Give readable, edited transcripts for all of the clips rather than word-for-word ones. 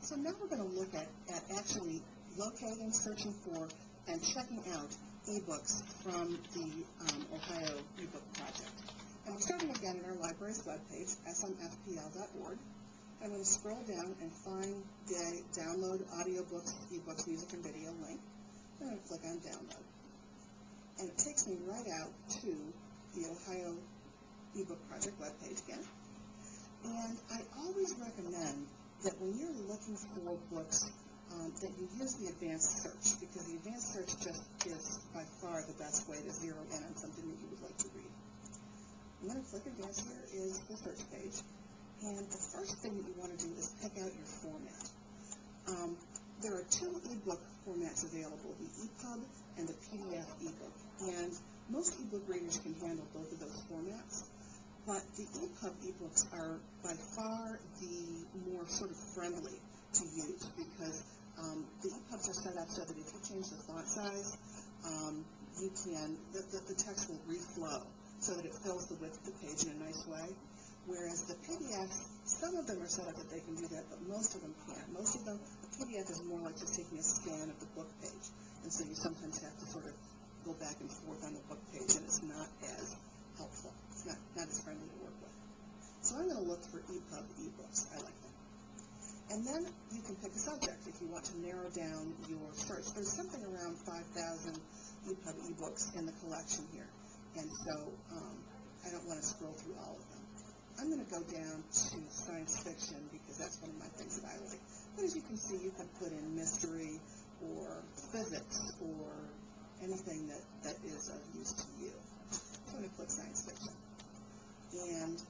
So now we're going to look at actually locating, searching for, and checking out eBooks from the Ohio eBook Project. And we're starting again in our library's webpage, smfpl.org. I'm going to scroll down and find the download audiobooks, ebooks, music, and video link. I'm going to click on download. And it takes me right out to the Ohio eBook Project webpage again. And I always recommend that when you're looking for books, that you use the advanced search, because the advanced search just is by far the best way to zero in on something that you would like to read. I'm going to click advanced. Here is the search page. And the first thing that you want to do is pick out your format. There are two ebook formats available, the EPUB and the PDF ebook. And most ebook readers can handle both of those formats. But the EPUB ebooks are by far the more sort of friendly to use, because the EPUBs are set up so that if you change the font size, you can, the text will reflow so that it fills the width of the page in a nice way. Whereas the PDFs, some of them are set up that they can do that, but most of them can't. Most of them, a PDF is more like just taking a scan of the book page. And so you sometimes have to sort of go back and forth on the book page, and it's not as helpful. It's not as friendly to work with. So I'm going to look for EPUB ebooks. I like them. And then you can pick a subject if you want to narrow down your search. There's something around 5,000 EPUB ebooks in the collection here. And so I don't want to scroll through all of them. I'm going to go down to science fiction because that's one of my things that I like. But as you can see, you can put in mystery or physics or anything that is of use to you. So I'm going to click science fiction. And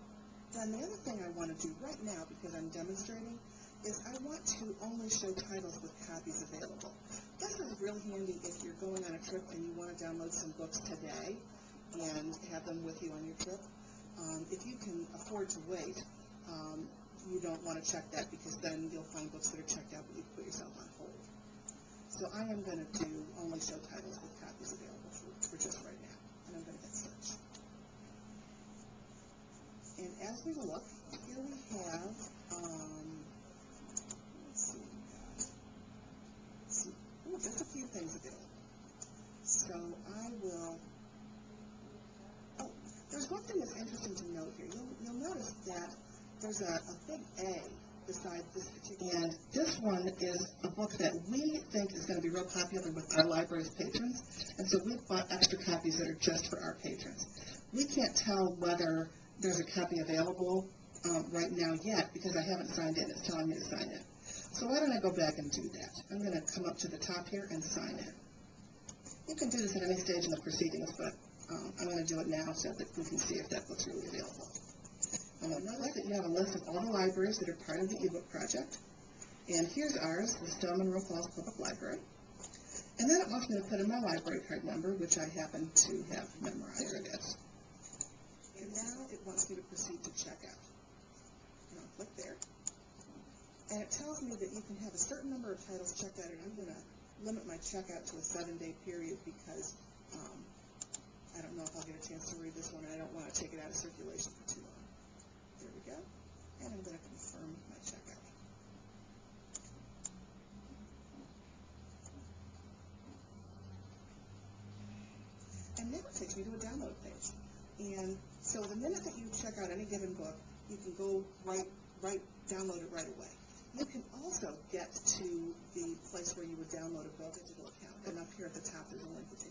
then the other thing I want to do right now, because I'm demonstrating, is I want to only show titles with copies available. This is really handy if you're going on a trip and you want to download some books today and have them with you on your trip. If you can afford to wait, you don't want to check that, because then you'll find books that are checked out, but you put yourself on hold. So I am going to do only show titles with copies available for just right now. And I'm going to hit search. And as we look, here we have, let's see, just a few things available. So I will, there's one thing that's interesting to note here. You'll notice that there's a big A beside this particular, and this one is a book that we think is going to be real popular with our library's patrons, and so we've bought extra copies that are just for our patrons. We can't tell whether there's a copy available right now yet, because I haven't signed in. It's telling me to sign in. So why don't I go back and do that? I'm going to come up to the top here and sign in. You can do this at any stage in the proceedings, but I'm going to do it now so that we can see if that book's really available. Notice that you have a list of all the libraries that are part of the eBook project. And here's ours, the Stone Monroe Falls Public Library. And then it wants me to put in my library card number, which I happen to have memorized. There it is. And now it wants me to proceed to checkout. And I'll click there. And it tells me that you can have a certain number of titles checked out, and I'm going to limit my checkout to a 7-day period because I don't know if I'll get a chance to read this one, and I don't want to take it out of circulation for too long. There we go. And I'm going to confirm my checkout. And now it takes me to a download page. And so the minute that you check out any given book, you can go download it right away. You can also get to the place where you would download a book digital account. And up here at the top, there's a link that takes